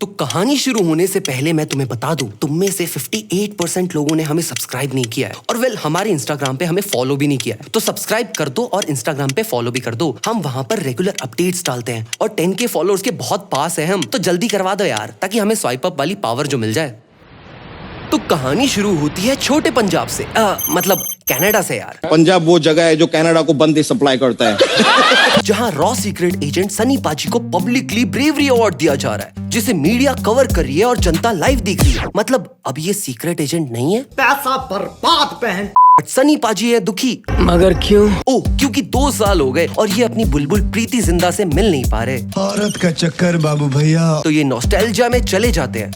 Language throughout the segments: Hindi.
तो कहानी शुरू होने से पहले मैं तुम्हें बता दूं, तुम में से 58% लोगों ने हमें सब्सक्राइब नहीं किया है और वेल हमारे इंस्टाग्राम पे हमें फॉलो भी नहीं किया है। तो सब्सक्राइब कर दो और इंस्टाग्राम पे फॉलो भी कर दो। हम वहां पर रेगुलर अपडेट्स डालते हैं और 10K फॉलोअर्स के बहुत पास है हम, तो जल्दी करवा दो यार, ताकि हमें स्वाइप अप वाली पावर जो मिल जाए। तो कहानी शुरू होती है छोटे पंजाब से, मतलब कनाडा से यार। पंजाब वो जगह है जो कनाडा को बंदी सप्लाई करता है। जहां रॉ सीक्रेट एजेंट सनी पाजी को पब्लिकली ब्रेवरी अवार्ड दिया जा रहा है, जिसे मीडिया कवर कर रही है और जनता लाइव देख रही है। मतलब अब ये सीक्रेट एजेंट नहीं है, पैसा बर्बाद पहन। सनी पाजी है दुखी। मगर क्यों? क्योंकि 2 साल हो गए और ये अपनी बुलबुल प्रीति जिंदा से मिल नहीं पा रहे। औरत का चक्कर बाबू भैया। तो ये नॉस्टैल्जिया में चले जाते हैं।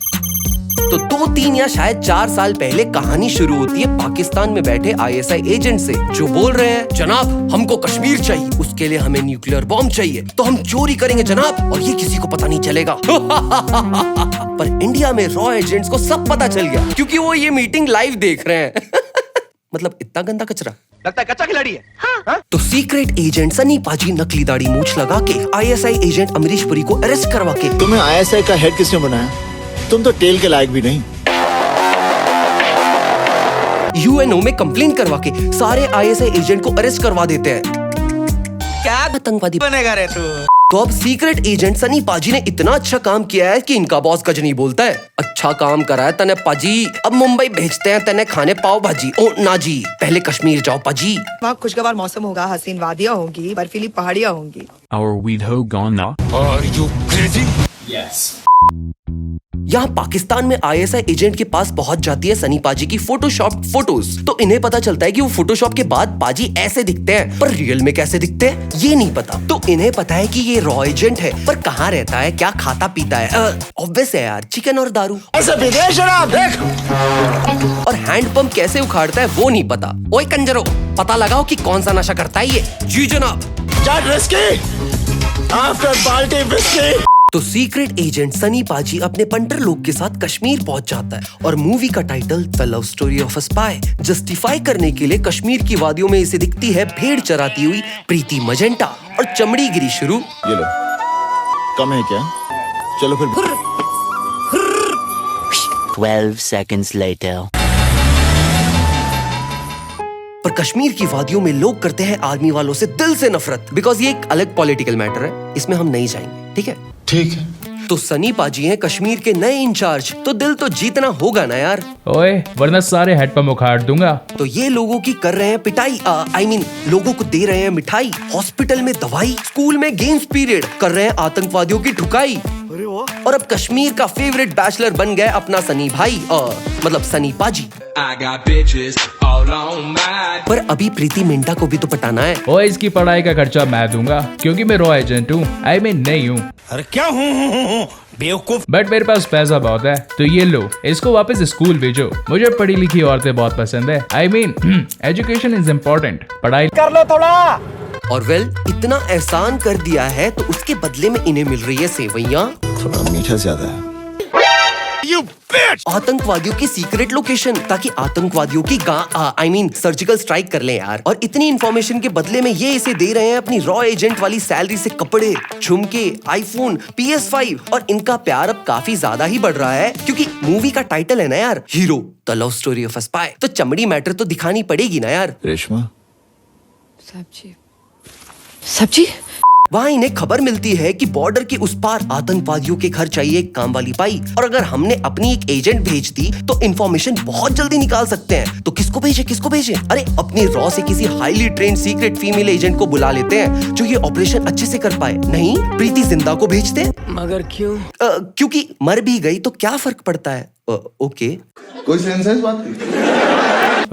तो 2, 3 या शायद 4 साल पहले कहानी शुरू होती है पाकिस्तान में बैठे ISI एजेंट से, जो बोल रहे हैं जनाब हमको कश्मीर चाहिए, उसके लिए हमें न्यूक्लियर बॉम्ब चाहिए, तो हम चोरी करेंगे जनाब और ये किसी को पता नहीं चलेगा। पर इंडिया में रॉ एजेंट्स को सब पता चल गया, क्योंकि वो ये मीटिंग लाइव देख रहे हैं। मतलब इतना गंदा कचरा, लगता है कच्चा खिलाड़ी है। हाँ? तो सीक्रेट एजेंट सनी पाजी नकली दाढ़ी मूंछ लगा के ISI एजेंट अमरीश पुरी को अरेस्ट करवा के, तुम्हें ISI का हेड किसने बनाया? तुम तो टेल के लायक भी नहीं। UNO में कंप्लेन करवा के सारे ISI एजेंट को अरेस्ट करवा देते हैं। क्या आतंकवादी बनेगा रे तू? तो अब सीक्रेट एजेंट सनी पाजी ने इतना अच्छा काम किया है कि इनका बॉस गजनी बोलता है, अच्छा काम करा है तने पाजी, अब मुंबई भेजते हैं तने खाने पाव भाजी। ओ ना जी, पहले कश्मीर जाओ पाजी। वहाँ खुशगवार मौसम होगा, हसीन वादियाँ होंगी, बर्फीली पहाड़ियाँ होंगी। Our weed hoe gone now? यहाँ पाकिस्तान में ISI एजेंट के पास पहुंच जाती है सनी पाजी की फोटोशॉप फोटोज। तो इन्हें पता चलता है कि वो फोटोशॉप के बाद पाजी ऐसे दिखते हैं, पर रियल में कैसे दिखते हैं ये नहीं पता। तो इन्हें पता है कि ये रॉ एजेंट है, पर कहाँ रहता है, क्या खाता पीता है, ऑब्वियस है यार, चिकन और दारू। ऐसे विदेश देख। और हैंड पंप कैसे उखाड़ता है वो नहीं पता। ओए कंजरो, पता लगाओ कि कौन सा नशा करता है ये। जी जनाब। After party whisky. तो सीक्रेट एजेंट सनी पाजी अपने पंटर लोग के साथ कश्मीर पहुंच जाता है और मूवी का title the love story of a spy justify करने के लिए कश्मीर की वादियों में इसे दिखती है भेड़ चराती हुई प्रीति मजेंटा और चमड़ी गिरी शुरू। ये लो, कम है क्या? चलो फिर। 12 seconds later. पर कश्मीर की वादियों में लोग करते हैं आर्मी वालों से दिल से नफरत, बिकॉज ये एक अलग पॉलिटिकल मैटर है, इसमें हम नहीं जाएंगे, ठीक है? ठीक है। तो सनी पाजी हैं कश्मीर के नए इंचार्ज, तो दिल तो जीतना होगा ना यार। ओए, वरना सारे हेडपंप उखाड़ दूंगा। तो ये लोगों की कर रहे हैं पिटाई, I mean, लोगों को दे रहे हैं मिठाई, हॉस्पिटल में दवाई, स्कूल में गेम्स पीरियड, कर रहे हैं आतंकवादियों की ठुकाई। और अब कश्मीर का फेवरेट बैचलर बन गया अपना सनी भाई, मतलब सनी पाजी। पर अभी प्रीति मिंटा को भी तो पटाना है। ओए, इसकी पढ़ाई का खर्चा मैं दूंगा, क्योंकि मैं रॉ एजेंट हूँ। I mean नहीं हूँ। अरे क्या हूँ बेवकूफ। बट मेरे पास पैसा बहुत है, तो ये लो, इसको वापस स्कूल भेजो। मुझे पढ़ी लिखी औरतें बहुत पसंद है। I mean education is important, पढ़ाई कर लो थोड़ा। और वेल इतना एहसान कर दिया है तो उसके बदले में इन्हें मिल रही है सेवैयां। थोड़ा मीठा ज्यादा है। आतंकवादियों की सीक्रेट लोकेशन, ताकि आतंकवादियों की I mean सर्जिकल स्ट्राइक कर लें यार। और इतनी इन्फॉर्मेशन के बदले में ये इसे दे रहे हैं अपनी रॉ एजेंट वाली सैलरी से कपड़े, झुमके, आईफोन, PS5। और इनका प्यार अब काफी ज्यादा ही बढ़ रहा है, क्योंकि मूवी का टाइटल है ना यार, hero the love story of a spy. तो चमड़ी मैटर तो दिखानी पड़ेगी ना यार। रेशमा, सब्जी। वहाँ इन्हें खबर मिलती है कि बॉर्डर के उस पार आतंकवादियों के घर चाहिए एक काम वाली पाई, और अगर हमने अपनी एक एजेंट भेज दी तो इन्फॉर्मेशन बहुत जल्दी निकाल सकते हैं। तो किसको भेजे? अरे अपनी रॉ से किसी highly trained secret female agent को बुला लेते हैं जो ये ऑपरेशन अच्छे से कर पाए। नहीं, प्रीति जिंदा को भेजते हैं। मगर क्यों? क्योंकि मर भी गई तो क्या फर्क पड़ता है। ओके, कोई सेंस है इस बात की?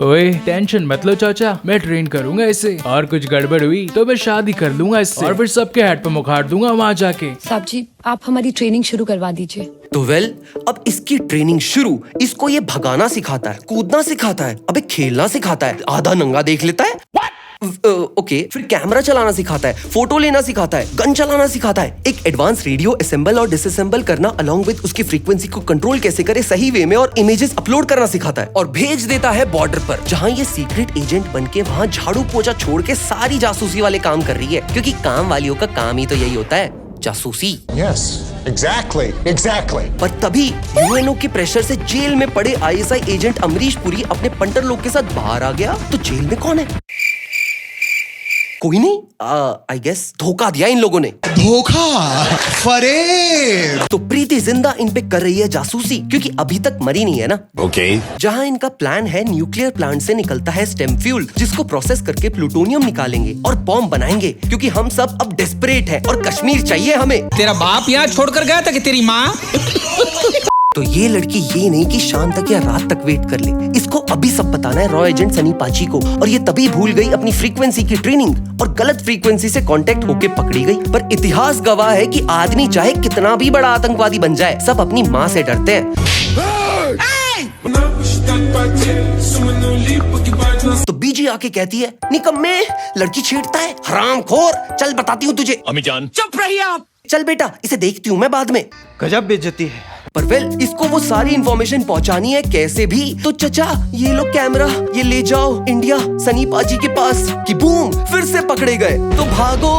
ओए, टेंशन मत लो चाचा, मैं ट्रेन करूंगा इसे, और कुछ गड़बड़ हुई तो मैं शादी कर लूंगा इससे, और फिर सबके हेडपंप उखाड़ दूंगा वहाँ जाके। साहब जी, आप हमारी ट्रेनिंग शुरू करवा दीजिए। तो वेल अब इसकी ट्रेनिंग शुरू। इसको ये भगाना सिखाता है, कूदना सिखाता है, अबे खेलना सिखाता है, आधा नंगा देख लेता है। ओके, फिर कैमरा चलाना सिखाता है, फोटो लेना सिखाता है, गन चलाना सिखाता है, एक एडवांस रेडियो असेंबल और डिसअसेंबल करना अलोंग विद उसकी फ्रीक्वेंसी को कंट्रोल कैसे करे सही वे में, और इमेजेस अपलोड करना सिखाता है, और भेज देता है बॉर्डर पर, जहां ये सीक्रेट एजेंट बनके वहां झाड़ू पोछा छोड़ के सारी जासूसी वाले काम कर रही है, क्योंकि काम वालियों का काम ही तो यही होता है, जासूसी। Yes, exactly. पर तभी यूएनओ के प्रेशर से जेल में पड़े आईएसआई एजेंट अमरीश पुरी अपने पंटर लोग के साथ बाहर आ गया। तो जेल में कौन है? कोई नहीं, आई गेस धोखा दिया इन लोगों ने। धोखा, फरेब। तो प्रीति जिंदा इन पे कर रही है जासूसी, क्योंकि अभी तक मरी नहीं है ना। ओके। जहां इनका प्लान है, न्यूक्लियर प्लांट से निकलता है स्टेम फ्यूल, जिसको प्रोसेस करके प्लूटोनियम निकालेंगे और बॉम्ब बनाएंगे, क्योंकि हम सब अब डेस्परेट हैं और कश्मीर चाहिए हमें। तेरा बाप यहाँ छोड़कर गया था कि तेरी माँ? तो ये लड़की ये नहीं कि शाम तक या रात तक वेट कर ले, इसको अभी सब बताना है रॉ एजेंट सनी पाची को। और ये तभी भूल गई अपनी फ्रीक्वेंसी की ट्रेनिंग और गलत फ्रीक्वेंसी से कांटेक्ट होके पकड़ी गई। पर इतिहास गवाह है कि आदमी चाहे कितना भी बड़ा आतंकवादी बन जाए, सब अपनी माँ से डरते हैं। तो बीजी आके कहती है, निकम्मे, लड़की छेड़ता है, हरामखोर, चल बताती हूँ तुझे। अम्मी जान चुप रहिए आप। चल बेटा, इसे देखती हूँ मैं बाद में। गजब बेइज्जती है। पर वेल, इसको वो सारी इंफॉर्मेशन पहुंचानी है कैसे भी। तो चचा, ये लो कैमरा, ये ले जाओ इंडिया सनी पाजी के पास। कि बूम, फिर से पकड़े गए तो भागो।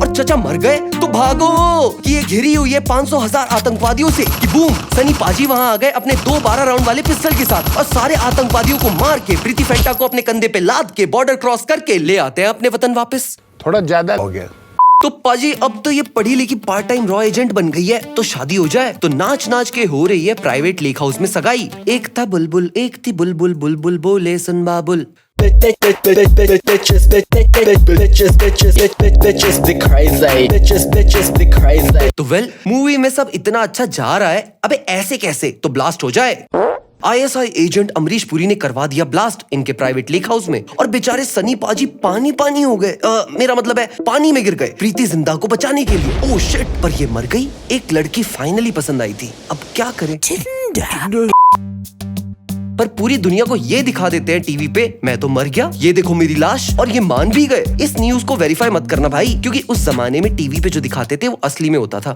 और चचा मर गए तो भागो। कि ये घिरी हुई है 500,000 आतंकवादियों से। कि बूम, सनी पाजी वहां आ गए अपने 2 12 राउंड वाले पिस्टल के साथ और सारे आतंकवादियों को मार के प्रीति फेंटा को अपने कंधे पे लाद के बॉर्डर क्रॉस करके ले आते हैं अपने वतन वापस। थोड़ा ज्यादा हो गया। तो पाजी, अब तो ये पढ़ी लिखी पार्ट टाइम रॉ एजेंट बन गई है, तो शादी हो जाए। तो नाच नाच के हो रही है प्राइवेट लेक हाउस में सगाई। एक था बुलबुल, एक थी बुलबुल, बुलबुल बोले सुन बाबुल। तो वेल, मूवी में सब इतना अच्छा जा रहा है, अबे ऐसे कैसे? तो ब्लास्ट हो जाए। आईएसआई एजेंट अमरीश पुरी ने करवा दिया ब्लास्ट इनके प्राइवेट लेक हाउस में और बेचारे सनी पाजी पानी पानी हो गए। मेरा मतलब है पानी में गिर गए प्रीति जिंदा को बचाने के लिए। ओह शिट, पर ये मर गई। एक लड़की फाइनली पसंद आई थी, अब क्या करें? पर पूरी दुनिया को ये दिखा देते हैं टीवी पे, मैं तो मर गया, ये देखो मेरी लाश, और ये मान भी गए। इस न्यूज को वेरीफाई मत करना भाई, क्योंकि उस जमाने में टीवी पे जो दिखाते थे वो असली में होता था।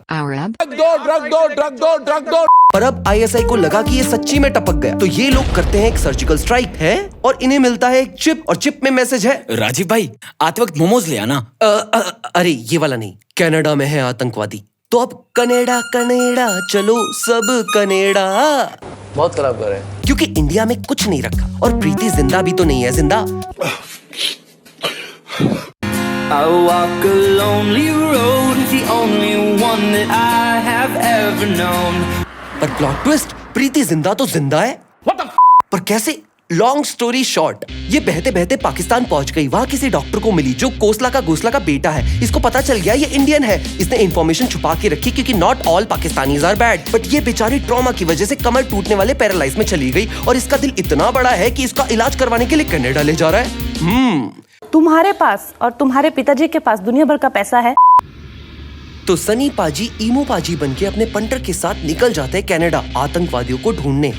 पर अब आईएसआई को लगा कि ये सच्ची में टपक गया, तो ये लोग करते हैं एक सर्जिकल स्ट्राइक है और इन्हें मिलता है एक चिप, और चिप में मैसेज है, राजीव भाई आते वक्त मोमोज ले आना। अरे ये वाला नहीं, कनाडा में है आतंकवादी। तो अब कनेडा कनेडा चलो सब कनेडा। बहुत खराब कर रहे हैं, क्योंकि इंडिया में कुछ नहीं रखा और प्रीति जिंदा भी तो नहीं है जिंदा। I walk a lonely road, the only one that I have ever known. पर प्लॉट ट्विस्ट, प्रीति जिंदा तो जिंदा है। पर कैसे? लॉन्ग स्टोरी शॉर्ट, ये बहते बहते पाकिस्तान पहुंच गई। वहां किसी डॉक्टर को मिली जो कोसला का बेटा है। इसको पता चल गया ये इंडियन है। इसने इन्फॉर्मेशन छुपा के रखी, क्योंकि not all Pakistanis are bad. But ये बेचारी ट्रॉमा की वजह से कमर टूटने वाले पैरालाइज में चली गई और इसका दिल इतना बड़ा है कि इसका इलाज करवाने के लिए कनाडा ले जा रहा है। तुम्हारे पास और तुम्हारे पिताजी के पास दुनिया भर का पैसा है। तो सनी पाजी ईमो पाजी बनके अपने पंटर के साथ निकल जाते हैं कनाडा आतंकवादियों को ढूंढने।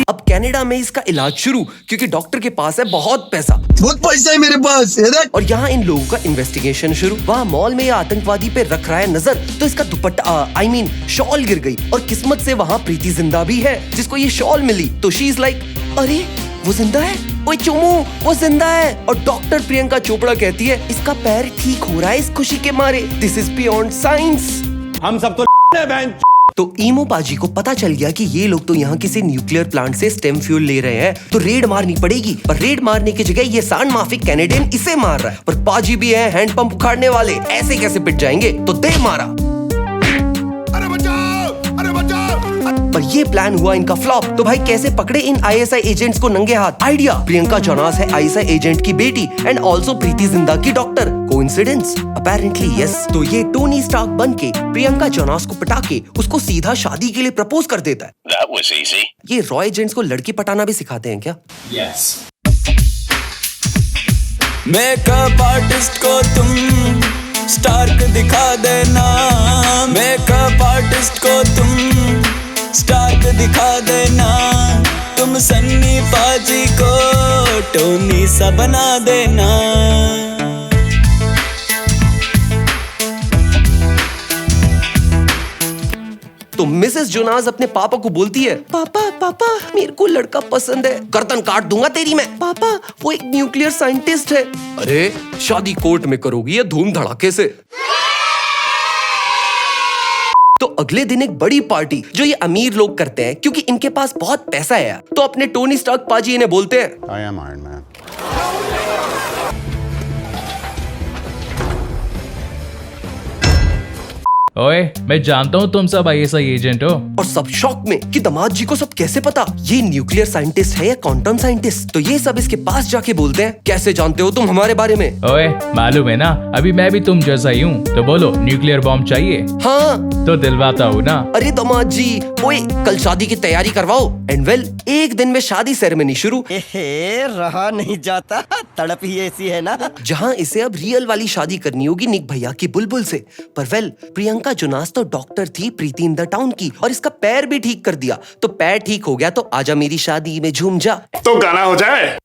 अब कनाडा में इसका इलाज शुरू, क्योंकि डॉक्टर के पास है बहुत पैसा। बहुत पैसा है मेरे पास। और यहाँ इन लोगों का इन्वेस्टिगेशन शुरू। वहाँ मॉल में ये आतंकवादी पे रख रहा है नजर, तो इसका दुपट्टा शॉल गिर गई और किस्मत से वहाँ प्रीति जिंदा भी है, जिसको ये शॉल मिली। तो शी इज लाइक, अरे वो जिंदा है, ओए चुमू वो जिंदा है। और डॉक्टर प्रियंका चोपड़ा कहती है इसका पैर ठीक हो रहा है इस खुशी के मारे। This is beyond science. हम सब तो ईमो पाजी को पता चल गया कि ये लोग तो यहाँ किसी न्यूक्लियर प्लांट से स्टेम फ्यूल ले रहे हैं, तो रेड मारनी पड़ेगी। पर रेड मारने की जगह ये सांड माफिक कैनेडियन इसे मार रहा है। पर पाजी भी है हैंडपंप उखाड़ने वाले, ऐसे कैसे पिट जाएंगे? तो दे मारा। पर ये प्लान हुआ इनका फ्लॉप। तो भाई कैसे पकड़े इन आईएसआई एजेंट्स को नंगे हाथ? आइडिया, प्रियंका जोनास है आईएसआई एजेंट की बेटी एंड ऑल्सो प्रीति जिंदा की डॉक्टर। कोइंसिडेंस? Apparently yes. तो ये टोनी स्टार्क बन के प्रियंका जोनास को पटा के उसको सीधा शादी के लिए प्रपोज कर देता है। That was easy. ये रॉ एजेंट्स को लड़की पटाना भी सिखाते हैं क्या? Yes. मेकअप आर्टिस्ट को तुम स्टार्क दिखा देना, मेकअप आर्टिस्ट को तुम स्टार्क दिखा देना, तुम सन्नी पाजी को टोनी सा बना देना। तो मिसेस जोनास अपने पापा को बोलती है, पापा पापा मेरे को लड़का पसंद है, गर्दन काट दूंगा तेरी मैं। पापा वो एक न्यूक्लियर साइंटिस्ट है। अरे शादी कोर्ट में करोगी या धूम धड़ाके से? तो अगले दिन एक बड़ी पार्टी जो ये अमीर लोग करते हैं क्योंकि इनके पास बहुत पैसा है, तो अपने टोनी स्टार्क पाजी इन्हें बोलते हैं, I am Iron Man. ओए, मैं जानता हूँ तुम सब ISI एजेंट हो। और सब शॉक में कि दामाद जी को सब कैसे पता, ये न्यूक्लियर साइंटिस्ट है या क्वांटम साइंटिस्ट। तो ये सब इसके पास जाके बोलते हैं, कैसे जानते हो तुम हमारे बारे में? ओए, मालूम है ना, अभी मैं भी तुम जैसा ही हूँ। तो बोलो, न्यूक्लियर बॉम्ब चाहिए? हाँ तो दिलवाता हूँ ना। अरे दामाद जी, ओए कल शादी की तैयारी करवाओ। एंड वेल, एक दिन में शादी सेरेमनी शुरू। रहा नहीं जाता, तड़प ही ऐसी है ना। जहाँ इसे अब रियल वाली शादी करनी होगी निक भैया की बुलबुल से। पर वेल, प्रियंका जोनास तो डॉक्टर थी प्रीति इन द टाउन की, और इसका पैर भी ठीक कर दिया। तो पैर ठीक हो गया तो आजा मेरी शादी में झूम जा। तो गाना हो जाए।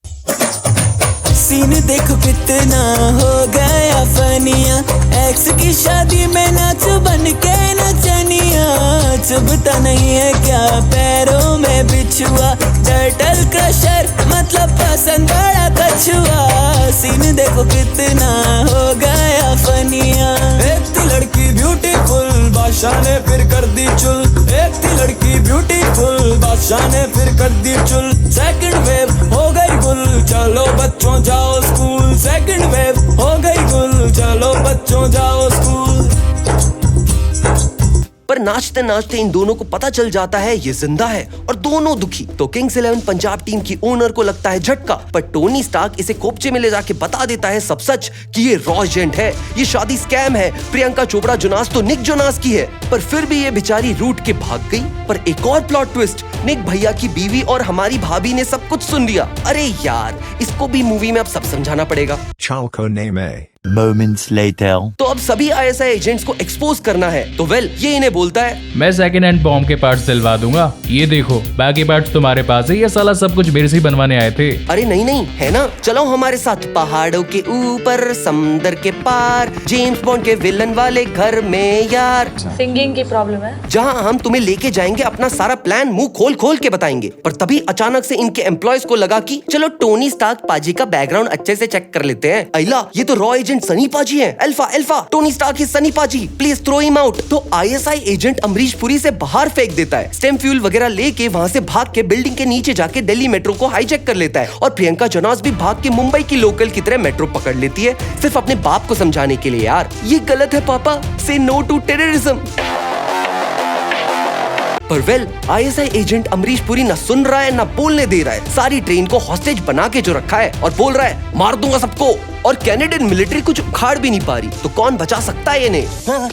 सीन देखो कितना हो गया फनिया, एक्स की शादी में नाच बन के नचनिया। चुभता नहीं है क्या पैरों में बिछुआ, टर्टल क्रशर मतलब पसंद बड़ा कछुआ। सीन देखो कितना हो गया फनिया। एक थी लड़की ब्यूटीफुल, बादशाह ने फिर कर दी चुल। एक थी लड़की ब्यूटीफुल, बादशाह ने फिर कर दी चुल। सेकंड वेव हो गई गुल, चलो बच्चों जाओ स्कूल। सेकंड वेव हो गई गुल, चलो बच्चों जाओ स्कूल। पर नाचते नाचते इन दोनों को पता चल जाता है ये जिंदा है और दोनों दुखी। तो किंग्स 11 पंजाब टीम की ओनर को लगता है झटका, पर टोनी स्टार्क इसे कोपचे में ले जाके बता देता है सब सच कि ये रॉ एजेंट है, ये शादी स्कैम है। प्रियंका चोपड़ा जोनास तो निक जोनास की है। पर फिर भी ये बेचारी रूठ के भाग गई। पर एक और प्लॉट ट्विस्ट, निक भैया की बीवी और हमारी भाभी ने सब कुछ सुन लिया। अरे यार, इसको भी मूवी में अब सब समझाना पड़ेगा। Chalco name. Moments later. तो अब सभी ISI एजेंट्स को एक्सपोज करना है। तो वेल, ये इन्हें बोलता है, मैं सेकंड हैंड बॉम्ब के पार्ट्स दिलवा दूंगा, ये देखो बाकी पार्ट्स तुम्हारे पास है। ये साला सब कुछ मेरे से ही बनवाने आए थे। अरे नहीं नहीं, है ना, चलो हमारे साथ पहाड़ों के ऊपर समंदर के पार, जेम्स बॉन्ड के विलन वाले घर में यार। सिंगिंग की प्रॉब्लम है, जहाँ हम तुम्हें लेके जाएंगे, अपना सारा प्लान मुंह खोल खोल के बताएंगे। पर तभी अचानक से इनके एम्प्लॉयज को लगा कि चलो टोनी स्टार्क पाजी का बैकग्राउंड अच्छे से चेक कर लेते हैं। अइला, ये तो रॉ एजेंट सनी पाजी है। Alpha alpha, Tony Stark is Sunny पाजी, प्लीज थ्रो हिम आउट। तो ISI एजेंट अमरीश पुरी से बाहर फेंक देता है। स्टेम फ्यूल वगैरह लेके वहाँ से भाग के बिल्डिंग के नीचे जाके दिल्ली मेट्रो को हाईजैक कर लेता है। और प्रियंका जोनास भी भाग के मुंबई की लोकल की तरह मेट्रो पकड़ लेती है, सिर्फ अपने बाप को समझाने के लिए। यार ये गलत है पापा, से नो टू टेररिज्म। पर well, ISI agent Amrish Puri ना सुन रहा है ना बोलने दे रहा है। सारी ट्रेन को हॉस्टेज बना के जो रखा है और बोल रहा है मार दूंगा सबको। और कैनेडियन मिलिट्री कुछ उखाड़ भी नहीं पा रही, तो कौन बचा सकता है इन्हें?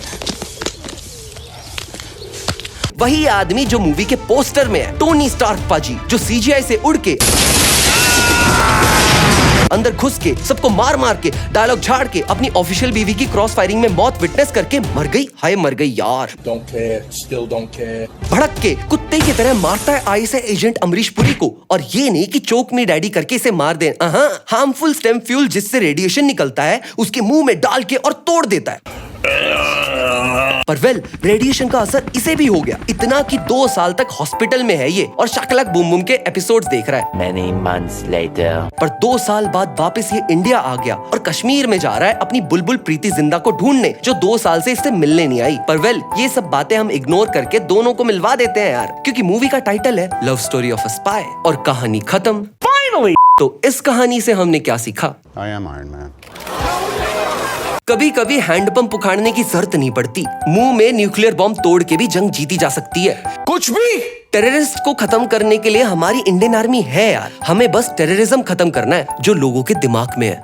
वही आदमी जो मूवी के पोस्टर में है, टोनी स्टार्क पाजी, जो CGI से उड़ के अंदर घुस के सबको मार मार के डायलॉग झाड़ के अपनी ऑफिशियल बीवी की क्रॉस फायरिंग में मौत विटनेस करके मर गई। हाय मर गई यार। Don't care, still don't care. भड़क के कुत्ते की तरह मारता है ISI एजेंट अमरीश पुरी को। और ये नहीं कि चोक मी डैडी करके इसे मार दे, हार्मफुल स्टेम फ्यूल जिससे रेडिएशन निकलता है उसके मुंह में डाल के और तोड़ देता है। पर वेल, रेडिएशन का असर इसे भी हो गया, इतना कि 2 साल तक हॉस्पिटल में है ये और शाकलक बूम बूम के एपिसोड्स देख रहा है। Many months later. पर 2 साल बाद वापस ये इंडिया आ गया और कश्मीर में जा रहा है अपनी बुलबुल प्रीति जिंदा को ढूंढने, जो 2 साल से इससे मिलने नहीं आई। पर वेल, ये सब बातें हम इग्नोर करके दोनों को मिलवा देते हैं यार, क्योंकि मूवी का टाइटल है love story of a spy और कहानी खत्म। Finally! तो इस कहानी से हमने क्या सीखा? I am Iron Man. कभी कभी हैंडपंप उखाड़ने की जरूरत नहीं पड़ती, मुंह में न्यूक्लियर बॉम्ब तोड़ के भी जंग जीती जा सकती है। कुछ भी टेररिस्ट को खत्म करने के लिए हमारी इंडियन आर्मी है यार, हमें बस टेररिज्म खत्म करना है जो लोगों के दिमाग में है।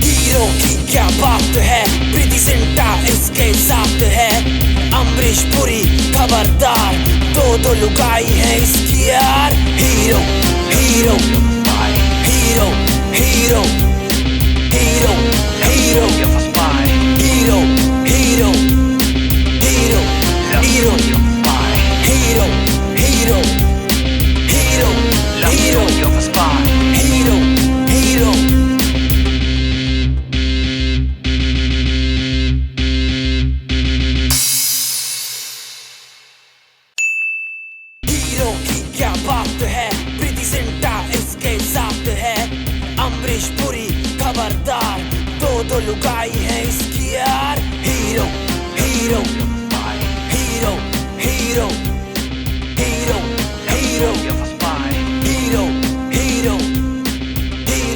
हीरो की क्या बात है, प्रीति जिंटा इसके साथ है। अमरीश पुरी खबरदार, दो लुगाई है इसकी यार। Hero hero hero hero hero hero hero hero hero hero hero hero hero hero hero hero खबरदार, दो लुगाई है इसकी यार। Hero hero